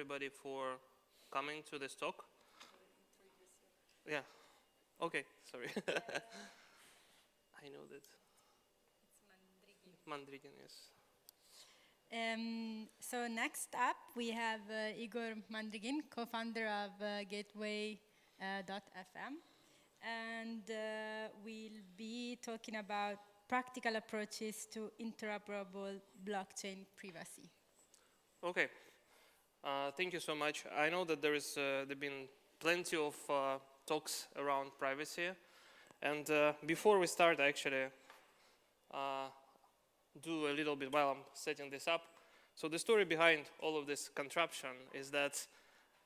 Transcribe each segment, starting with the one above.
everybody for coming to this talk. Yeah. Okay. Sorry. I know that. Mandrigin, yes. So next up, we have Igor Mandrigin, co-founder of Gateway.fm. And we'll be talking about practical approaches to interoperable blockchain privacy. Okay. Thank you so much. I know that there've been plenty of talks around privacy. And before we start, actually, do a little bit while I'm setting this up. So the story behind all of this contraption is that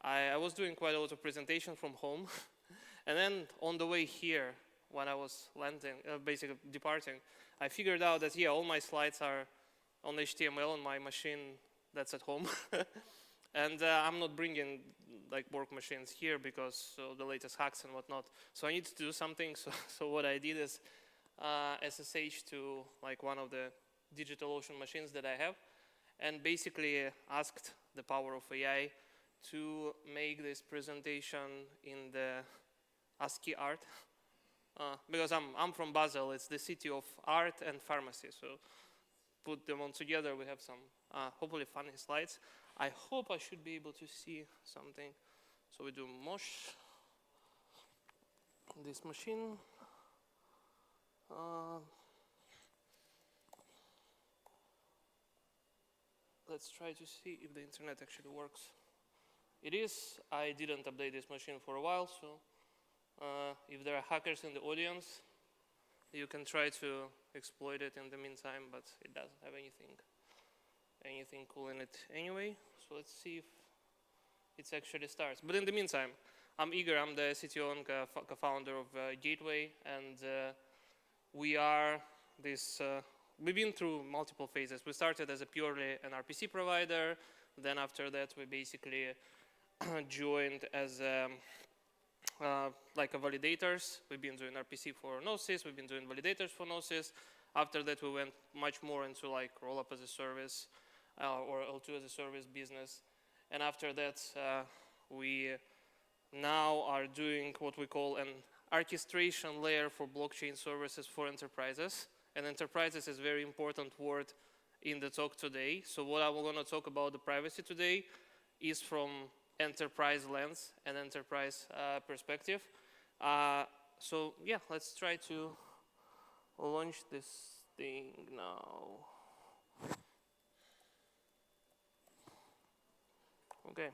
I was doing quite a lot of presentation from home. And then on the way here, when I was landing, basically departing, I figured out that, yeah, all my slides are on HTML on my machine that's at home. And I'm not bringing like work machines here because the latest hacks and whatnot. So I need to do something. So what I did is SSH to like one of the DigitalOcean machines that I have, and basically asked the power of AI to make this presentation in the ASCII art. Because I'm from Basel, it's the city of art and pharmacy. So put them all together, we have some hopefully funny slides. I hope I should be able to see something. So we do mosh, this machine. Let's try to see if the internet actually works. It is. I didn't update this machine for a while, so if there are hackers in the audience, you can try to exploit it in the meantime, but it doesn't have anything cool in it anyway. So let's see if it actually starts. But in the meantime, I'm Igor. I'm the CTO and co-founder of Gateway, and we are this. We've been through multiple phases. We started as a purely an RPC provider. Then after that, we basically joined as like a validators. We've been doing RPC for Gnosis. We've been doing validators for Gnosis. After that, we went much more into like roll-up as a service or L2 as a service business. And after that, we now are doing what we call an orchestration layer for blockchain services for enterprises. And enterprises is a very important word in the talk today. So what I'm going to talk about the privacy today is from enterprise lens and enterprise perspective. So yeah, let's try to launch this thing now. Okay.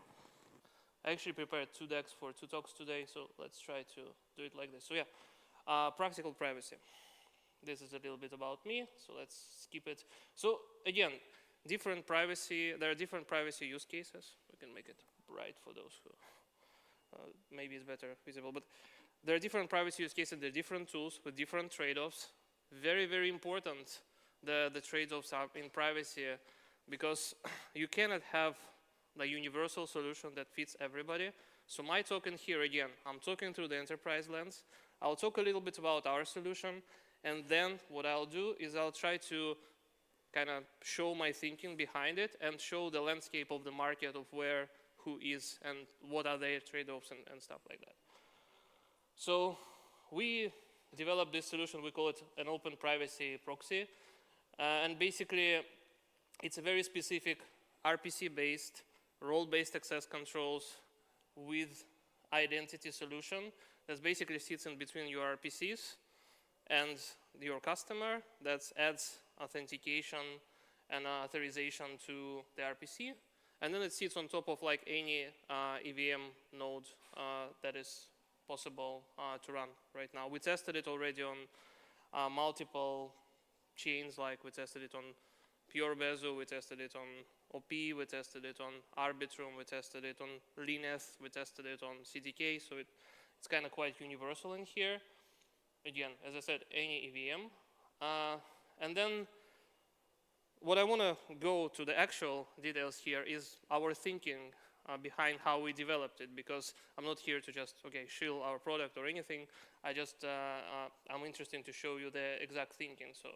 I actually prepared 2 decks for 2 talks today, so let's try to do it like this. So yeah, practical privacy. This is a little bit about me, so let's skip it. So again, there are different privacy use cases. We can make it bright for those who maybe it's better visible, but there are different privacy use cases, there are different tools with different trade-offs. Very, very important, the trade-offs are in privacy, because you cannot have the universal solution that fits everybody. So my token here, again, I'm talking through the enterprise lens. I'll talk a little bit about our solution, and then what I'll do is I'll try to kind of show my thinking behind it and show the landscape of the market of where, who is, and what are their trade-offs and stuff like that. So we developed this solution, we call it an open privacy proxy. And basically, it's a very specific RPC-based, role-based access controls with identity solution that basically sits in between your RPCs and your customer, that adds authentication and authorization to the RPC. And then it sits on top of like any EVM node that is possible to run right now. We tested it already on multiple chains, like we tested it on Pure Bezo, we tested it on OP, we tested it on Arbitrum, we tested it on Lineth, we tested it on CDK, so it's kind of quite universal in here. Again, as I said, any EVM. And then what I want to go to the actual details here is our thinking behind how we developed it, because I'm not here to just, shill our product or anything. I'm interested to show you the exact thinking. So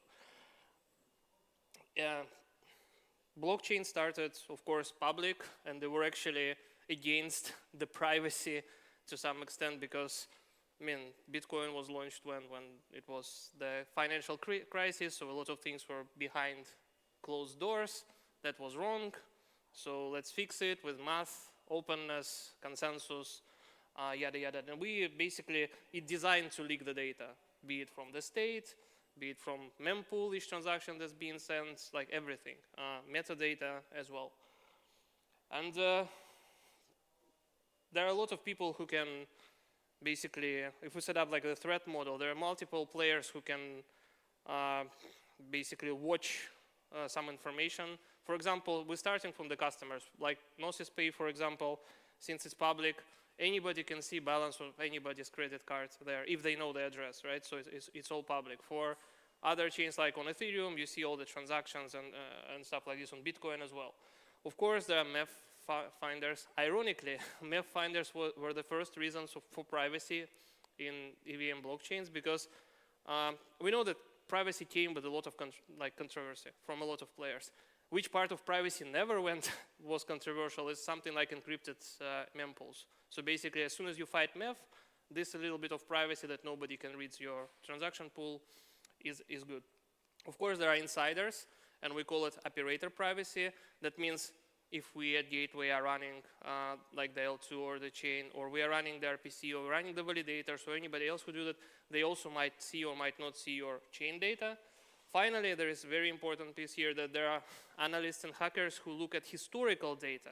blockchain started, of course, public, and they were actually against the privacy to some extent because, I mean, Bitcoin was launched when it was the financial crisis, so a lot of things were behind closed doors. That was wrong. So let's fix it with math, openness, consensus, yada yada. And we basically, it's designed to leak the data, be it from the state, be it from mempool, each transaction that's being sent, like everything, metadata as well. And there are a lot of people who can basically, if we set up like a threat model, there are multiple players who can basically watch some information. For example, we're starting from the customers, like Gnosis Pay, for example, since it's public, anybody can see balance of anybody's credit card there if they know the address, right? So it's all public. For other chains like on Ethereum, you see all the transactions and stuff like this on Bitcoin as well. Of course, there are MEF finders. Ironically, MEF finders were the first reasons for privacy in EVM blockchains because we know that privacy came with a lot of controversy from a lot of players. Which part of privacy never was controversial is something like encrypted mempools. So basically, as soon as you fight MEF, this a little bit of privacy that nobody can read your transaction pool is good. Of course, there are insiders, and we call it operator privacy. That means if we at Gateway are running like the L2 or the chain, or we are running the RPC, or running the validators, or anybody else who do that, they also might see or might not see your chain data. Finally, there is a very important piece here that there are analysts and hackers who look at historical data.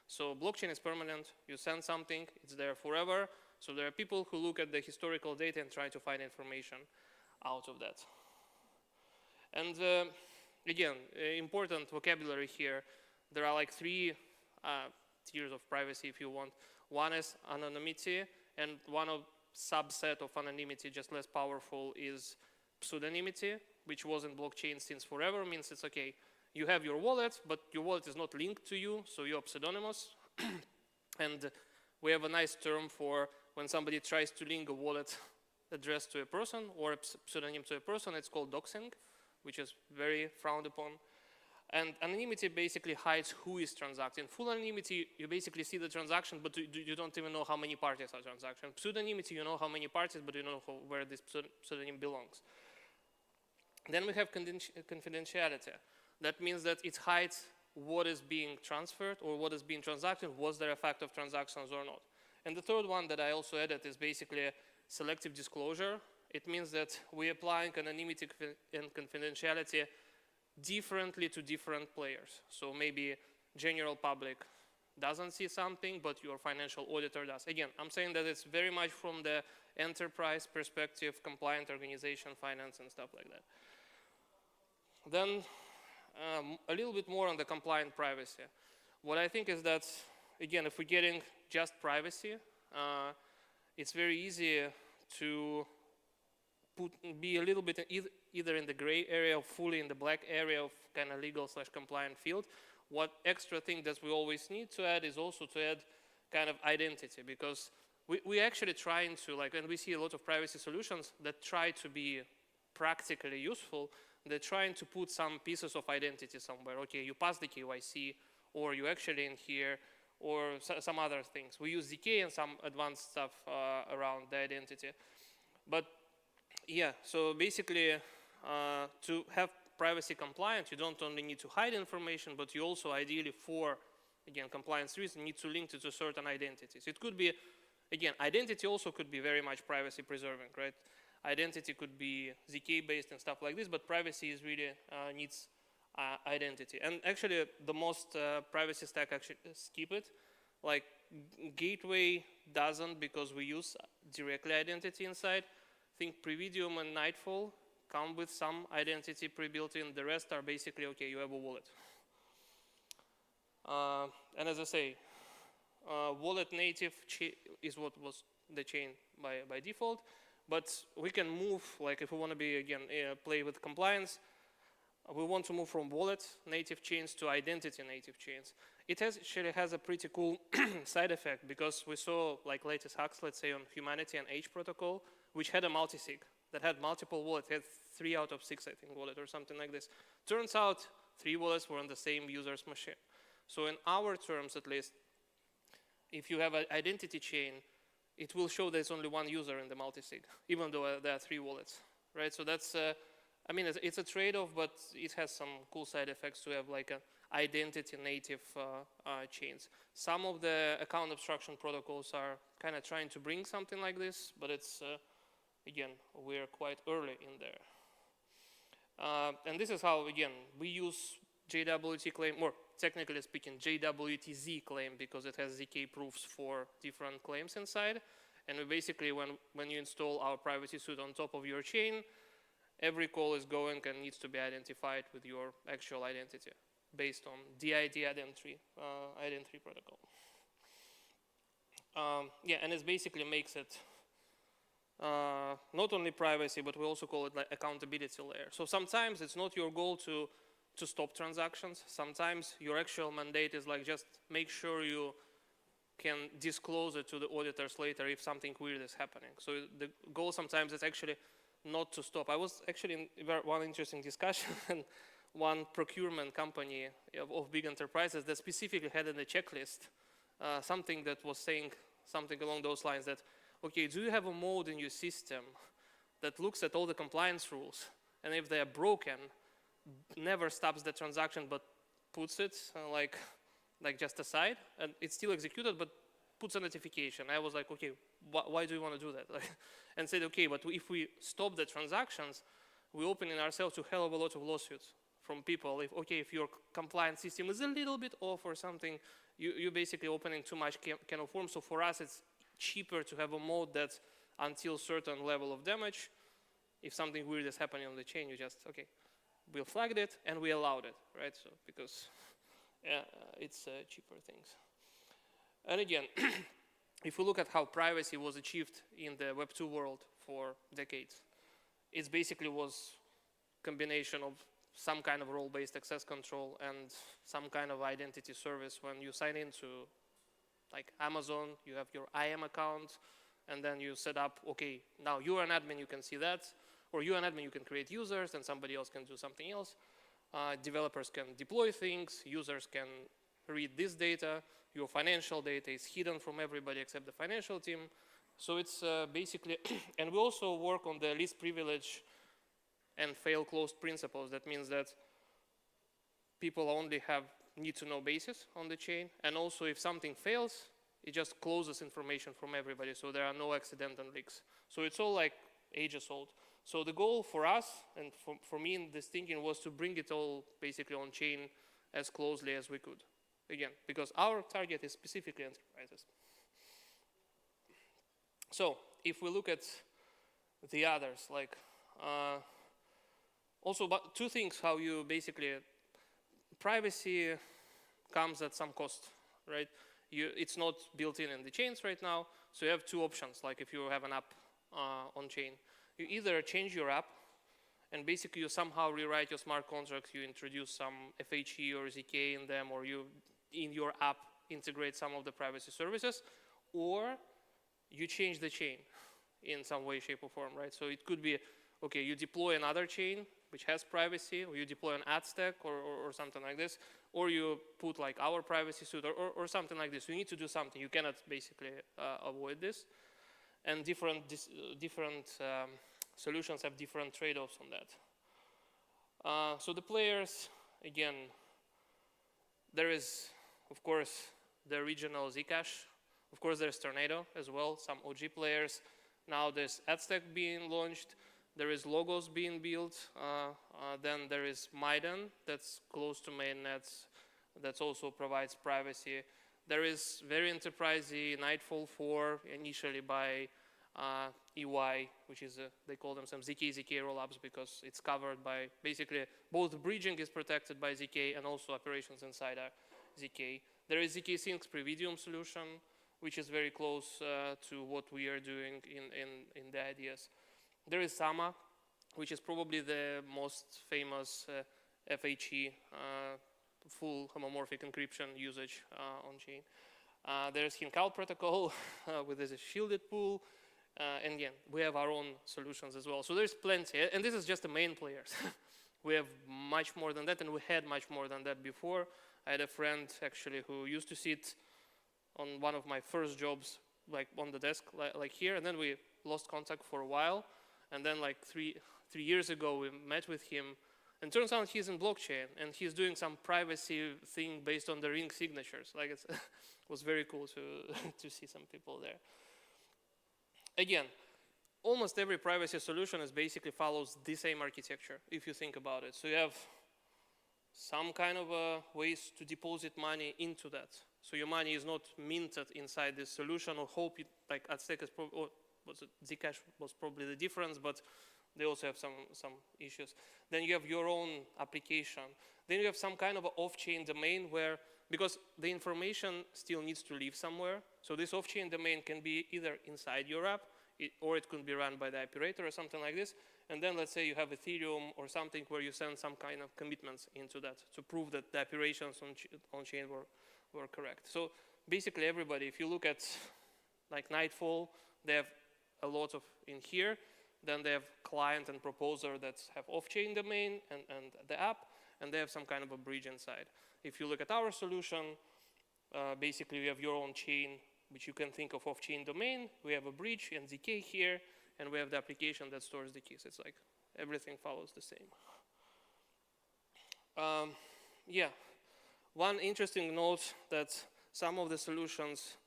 So blockchain is permanent. You send something, it's there forever. So there are people who look at the historical data and try to find information out of that. And again, important vocabulary here. There are like three tiers of privacy, if you want. One is anonymity, and one of subset of anonymity, just less powerful, is pseudonymity, which was in blockchain since forever. Means it's okay, you have your wallet, but your wallet is not linked to you, so you're pseudonymous. And we have a nice term for when somebody tries to link a wallet address to a person or a pseudonym to a person. It's called doxing, which is very frowned upon. And anonymity basically hides who is transacting. Full anonymity, you basically see the transaction, but you don't even know how many parties are transacting. Pseudonymity, you know how many parties, but you don't know where this pseudonym belongs. Then we have confidentiality. That means that it hides what is being transferred or what is being transacted, was there a fact of transactions or not. And the third one that I also added is basically selective disclosure. It means that we're applying anonymity and confidentiality differently to different players. So maybe general public doesn't see something, but your financial auditor does. Again, I'm saying that it's very much from the enterprise perspective, compliant organization, finance, and stuff like that. Then a little bit more on the compliant privacy. What I think is that, again, if we're getting just privacy, it's very easy to be a little bit either in the gray area or fully in the black area of kind of legal/compliant field. What extra thing that we always need to add is also to add kind of identity, because we're actually trying to, like, and we see a lot of privacy solutions that try to be practically useful. They're trying to put some pieces of identity somewhere. Okay, you pass the KYC, or you actually in here, or some other things. We use ZK and some advanced stuff around the identity. But yeah, so basically to have privacy compliant, you don't only need to hide information, but you also ideally for, again, compliance reasons, need to link it to certain identities. It could be, again, identity also could be very much privacy preserving, right? Identity could be ZK based and stuff like this, but privacy is really needs identity. And actually the most privacy stack actually skip it. Like Gateway doesn't, because we use directly identity inside. I think Previdium and Nightfall come with some identity pre-built in. The rest are basically, okay, you have a wallet. And as I say, wallet native is what was the chain by default. But we can move, like if we want to be, again, play with compliance, we want to move from wallet native chains to identity native chains. It actually has a pretty cool side effect, because we saw like latest hacks, let's say on Humanity and H protocol, which had a multi-sig that had multiple wallets, had 3 out of 6, I think, wallet or something like this. Turns out 3 wallets were on the same user's machine. So in our terms, at least, if you have an identity chain, it will show there's only one user in the multisig, even though there are 3 wallets, right? So that's, I mean, it's a trade-off, but it has some cool side effects to have like an identity native chains. Some of the account abstraction protocols are kind of trying to bring something like this, but it's, again, we're quite early in there. And this is how, again, we use JWT claim, or technically speaking, JWTZ claim, because it has ZK proofs for different claims inside. And we basically, when you install our privacy suite on top of your chain, every call is going and needs to be identified with your actual identity based on DID ident3 protocol. Yeah, and it basically makes it not only privacy, but we also call it like accountability layer. So sometimes it's not your goal to stop transactions. Sometimes your actual mandate is like just make sure you can disclose it to the auditors later if something weird is happening. So the goal sometimes is actually not to stop. I was actually in one interesting discussion and one procurement company of big enterprises that specifically had in the checklist something that was saying something along those lines that, okay, do you have a mode in your system that looks at all the compliance rules, and if they are broken, never stops the transaction but puts it like just aside, and it's still executed but puts a notification. I was like, okay, why do you want to do that? And said, okay, but if we stop the transactions, we open in ourselves to a hell of a lot of lawsuits from people. If your compliance system is a little bit off or something, you're basically opening too much can of worms. So for us, it's cheaper to have a mode that until certain level of damage, if something weird is happening on the chain, you just, okay, we flagged it and we allowed it, right? So because it's cheaper things. And again, if we look at how privacy was achieved in the Web 2 world for decades, it basically was combination of some kind of role-based access control and some kind of identity service. When you sign into like Amazon, you have your IAM account, and then you set up, okay, now you're an admin, you can see that, or you're an admin, you can create users, and somebody else can do something else. Developers can deploy things, users can read this data, your financial data is hidden from everybody except the financial team. So it's basically, and we also work on the least privilege and fail closed principles. That means that people only need to know basis on the chain, and also if something fails, it just closes information from everybody, so there are no accidental leaks. So it's all like ages old. So the goal for us, and for me in this thinking, was to bring it all basically on chain as closely as we could. Again, because our target is specifically enterprises. So if we look at the others, like also but two things, how you basically, privacy comes at some cost, right? It's not built in the chains right now, so you have two options. Like if you have an app on chain, you either change your app and basically you somehow rewrite your smart contracts, you introduce some FHE or ZK in them, or you in your app integrate some of the privacy services, or you change the chain in some way, shape, or form, right? So it could be, okay, you deploy another chain which has privacy, or you deploy an ad stack or something like this, or you put like our privacy suite or something like this. You need to do something. You cannot basically avoid this. And different solutions have different trade-offs on that. So the players, again, there is, of course, the original Zcash. Of course, there's Tornado as well, some OG players. Now there's AdStack being launched. There is Logos being built. Then there is Maiden that's close to mainnet, that also provides privacy. There is very enterprisey Nightfall 4, initially by EY, which is, they call themselves ZK rollups because it's covered by, basically, both bridging is protected by ZK and also operations inside are ZK. There is ZK Sync Previdium solution, which is very close to what we are doing in the ideas. There is Sama, which is probably the most famous FHE, full homomorphic encryption usage on chain. There's Hinkal protocol with this shielded pool. And again, we have our own solutions as well. So there's plenty, and this is just the main players. We have much more than that, and we had much more than that before. I had a friend actually who used to sit on one of my first jobs, like on the desk, like here, and then we lost contact for a while, and then like three years ago we met with him, and turns out he's in blockchain, and he's doing some privacy thing based on the ring signatures. Like it was very cool to to see some people there. Again, almost every privacy solution is basically follows the same architecture, if you think about it. So you have some kind of ways to deposit money into that. So your money is not minted inside this solution, or hope it, like Aztec is probably, or was it Zcash was probably the difference, but they also have some issues. Then you have your own application. Then you have some kind of off-chain domain where, because the information still needs to live somewhere, so this off-chain domain can be either inside your app, or it could be run by the operator or something like this. And then let's say you have Ethereum or something where you send some kind of commitments into that to prove that the operations on chain were correct. So basically everybody, if you look at like Nightfall, they have a lot of in here. Then they have client and proposer that have off-chain domain and the app, and they have some kind of a bridge inside. If you look at our solution, basically you have your own chain, which you can think of off-chain domain. We have a bridge and ZK here, and we have the application that stores the keys. It's like everything follows the same. Yeah, one interesting note that some of the solutions,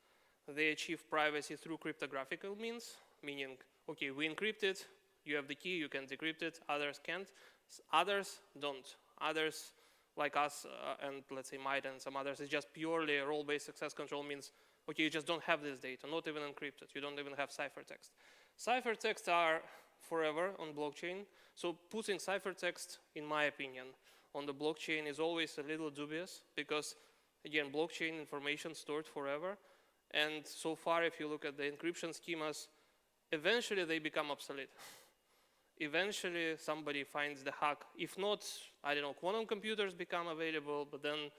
they achieve privacy through cryptographic means, meaning, okay, we encrypt it, you have the key, you can decrypt it, others can't. Others don't. Others, like us and let's say MIDA and some others, it's just purely a role-based access control means, okay, you just don't have this data, not even encrypted. You don't even have ciphertext. Ciphertexts are forever on blockchain. So putting ciphertext, in my opinion, on the blockchain is always a little dubious because, again, blockchain information stored forever. And so far, if you look at the encryption schemas, eventually they become obsolete. Eventually somebody finds the hack. If not, I don't know, quantum computers become available, but then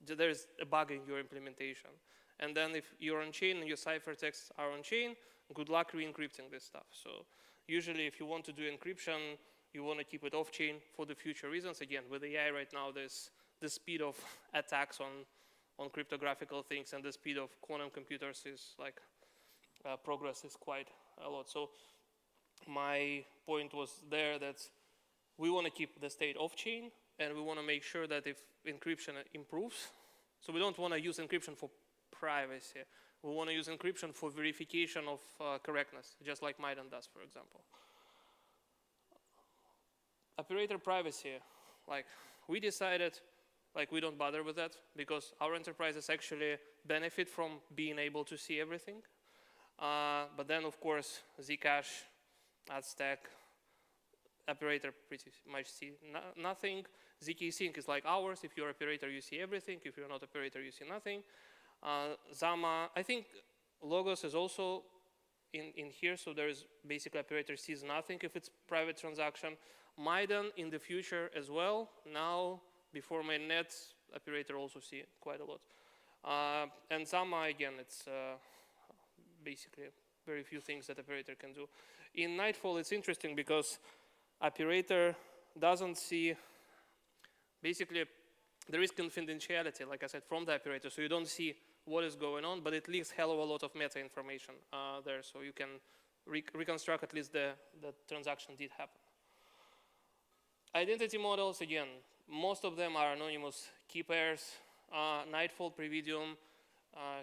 there's a bug in your implementation. And then if you're on chain and your ciphertexts are on chain, good luck re-encrypting this stuff. So usually if you want to do encryption, you want to keep it off chain for the future reasons. Again, with AI right now, there's the speed of attacks on cryptographical things, and the speed of quantum computers is like, progress is quite a lot. So my point was there that we want to keep the state off chain, and we want to make sure that if encryption improves, so we don't want to use encryption for privacy. We want to use encryption for verification of correctness, just like Maidan does, for example. Operator privacy, like we decided, like we don't bother with that because our enterprises actually benefit from being able to see everything. But then, of course, Zcash, Aztec, operator pretty much see nothing. ZK Sync is like ours. If you're operator, you see everything. If you're not operator, you see nothing. Zama, I think Logos is also in here, so there is basically operator sees nothing if it's private transaction. Maidan in the future as well. Now, before mainnet, operator also see quite a lot. And Zama, again, it's basically very few things that operator can do. In Nightfall, it's interesting because operator doesn't see, basically, there is confidentiality, like I said, from the operator, so you don't see what is going on, but it leaves hell of a lot of meta information there, so you can reconstruct at least the transaction did happen. Identity models, again, most of them are anonymous key pairs. Nightfall Previdium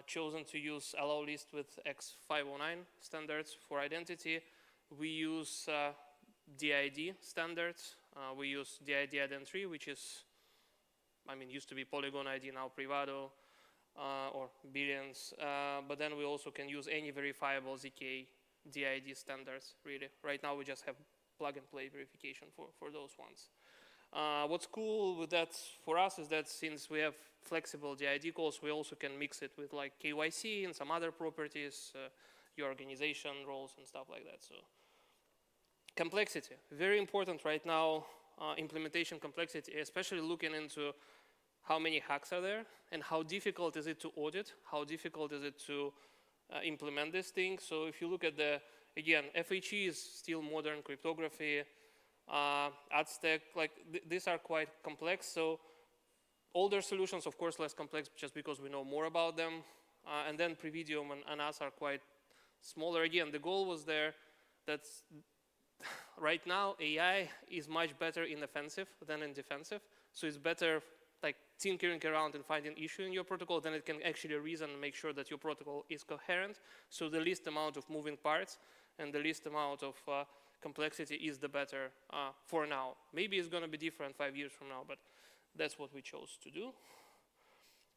chosen to use allow list with X509 standards for identity. We use DID standards. We use DID ident3, which is, I mean, used to be Polygon ID, now Privado, or Billions. But then we also can use any verifiable ZK DID standards, really. Right now we just have plug and play verification for those ones. What's cool with that for us is that since we have flexible DID calls, we also can mix it with like KYC and some other properties, your organization roles and stuff like that. So complexity, very important right now, implementation complexity, especially looking into how many hacks are there and how difficult is it to audit, how difficult is it to implement this thing. So if you look at the, again, FHE is still modern cryptography. ad stack, like these are quite complex. So older solutions, of course, less complex just because we know more about them. And then Previdium and us are quite smaller. Again, the goal was there that right now AI is much better in offensive than in defensive. So it's better like tinkering around and finding issue in your protocol, then it can actually reason and make sure that your protocol is coherent. So the least amount of moving parts and the least amount of complexity is the better for now. Maybe it's going to be different 5 years from now, but that's what we chose to do.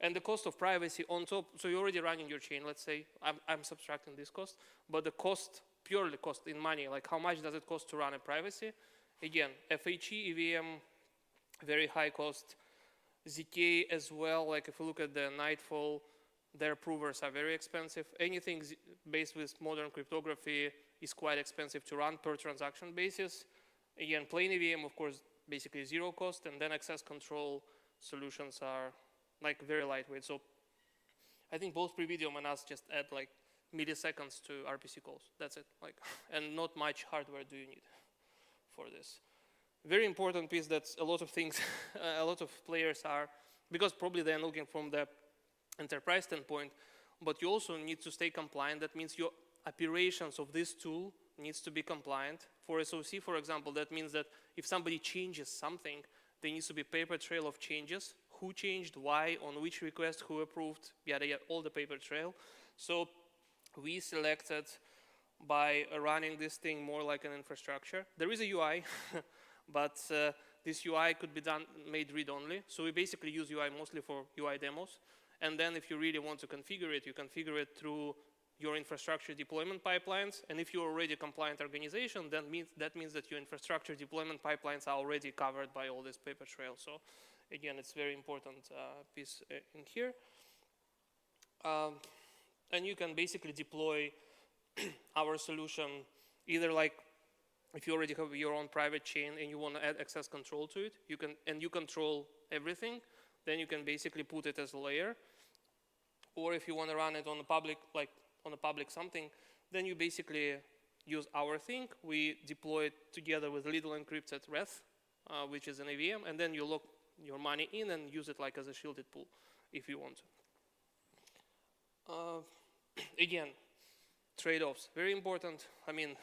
And the cost of privacy on top, so you're already running your chain, let's say, I'm subtracting this cost, but the cost, purely cost in money, like how much does it cost to run a privacy? Again, FHE, EVM, very high cost. ZK as well, like if you look at the Nightfall, their provers are very expensive. Anything based with modern cryptography is quite expensive to run per transaction basis. Again, plain EVM, of course, basically zero cost, and then access control solutions are like very lightweight. So I think both Previdium and us just add like milliseconds to RPC calls. That's it, like, and not much hardware do you need for this. Very important piece that a lot of things, a lot of players are, because probably they're looking from the enterprise standpoint, but you also need to stay compliant. That means your operations of this tool needs to be compliant. For SOC, for example, that means that if somebody changes something, there needs to be paper trail of changes. Who changed, why, on which request, who approved, yada, yada, all the paper trail. So we selected by running this thing more like an infrastructure. There is a UI, but this UI could be made read-only. So we basically use UI mostly for UI demos. And then if you really want to configure it, you configure it through your infrastructure deployment pipelines. And if you're already a compliant organization, then that means that your infrastructure deployment pipelines are already covered by all this paper trail. So again, it's very important piece in here. And you can basically deploy our solution either like if you already have your own private chain and you want to add access control to it, you can, and you control everything, then you can basically put it as a layer. Or if you want to run it on a public, like on a public something, then you basically use our thing. We deploy it together with Lidl encrypted RETH, which is an AVM, and then you lock your money in and use it like as a shielded pool if you want to. Again, trade-offs, very important. I mean,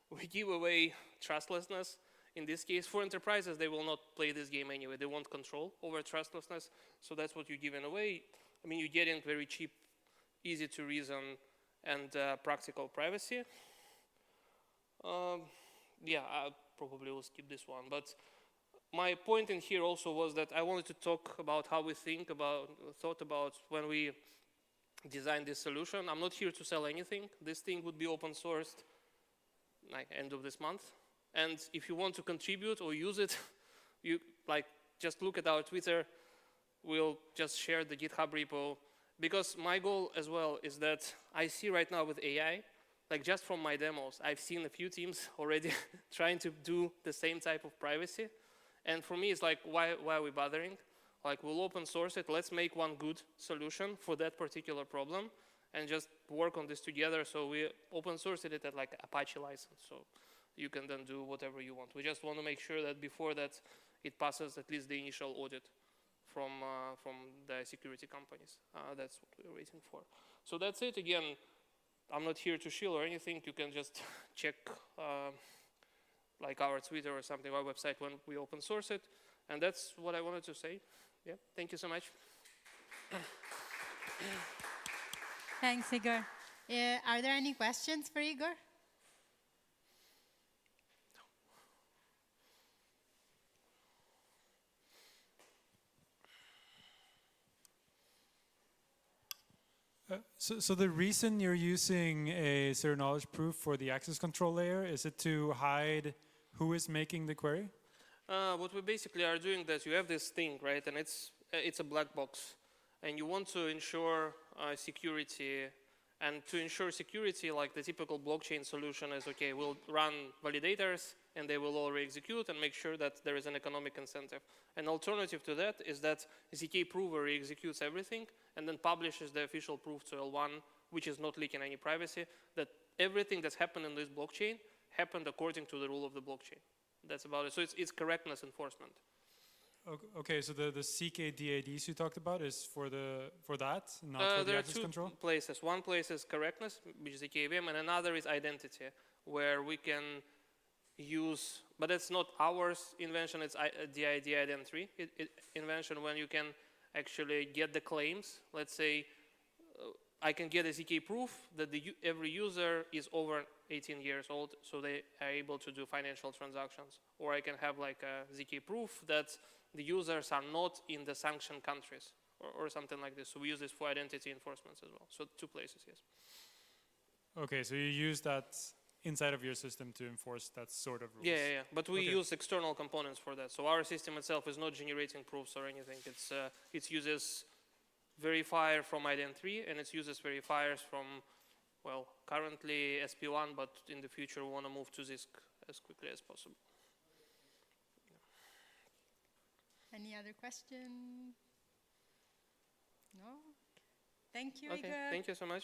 we give away trustlessness. In this case, for enterprises, they will not play this game anyway. They want control over trustlessness, so that's what you're giving away. I mean, you're getting very cheap, easy to reason, and practical privacy. Yeah, I probably will skip this one, but my point in here also was that I wanted to talk about how we thought about when we designed this solution. I'm not here to sell anything. This thing would be open sourced like end of this month. And if you want to contribute or use it, you like just look at our Twitter. We'll just share the GitHub repo. Because my goal as well is that I see right now with AI, like just from my demos, I've seen a few teams already trying to do the same type of privacy. And for me, it's like, why are we bothering? Like, we'll open source it. Let's make one good solution for that particular problem and just work on this together. So we open sourced it at like Apache license. So you can then do whatever you want. We just want to make sure that before that, it passes at least the initial audit from the security companies. That's what we're waiting for. So that's it. Again, I'm not here to shill or anything. You can just check like our Twitter or something, our website when we open source it. And that's what I wanted to say. Yeah, thank you so much. Thanks, Igor. Are there any questions for Igor? So the reason you're using a zero knowledge proof for the access control layer, is it to hide who is making the query? What we basically are doing is you have this thing, right? And it's a black box. And you want to ensure security. And to ensure security, like the typical blockchain solution is, okay, we'll run validators and they will all re-execute and make sure that there is an economic incentive. An alternative to that is that ZK prover re-executes everything and then publishes the official proof to L1, which is not leaking any privacy, that everything that's happened in this blockchain happened according to the rule of the blockchain. that's about it. So it's correctness enforcement. Okay, so the CKDADs you talked about is for that, not for the There are access two control? places. One place is correctness, which is the KVM, and another is identity, where we can use, but it's not ours invention, it's the IDN3 invention, when you can actually get the claims. Let's say I can get a ZK proof that every user is over 18 years old, so they are able to do financial transactions. Or I can have like a ZK proof that the users are not in the sanctioned countries, or something like this. So we use this for identity enforcement as well. So 2 places, yes. Okay, so you use that inside of your system to enforce that sort of rules. Yeah. But we use external components for that. So our system itself is not generating proofs or anything. It uses verifier from IDN3, and it uses verifiers from, well, currently SP1, but in the future we want to move to ZISC as quickly as possible. Any other question? No? Thank you, Okay, Igor. thank you so much.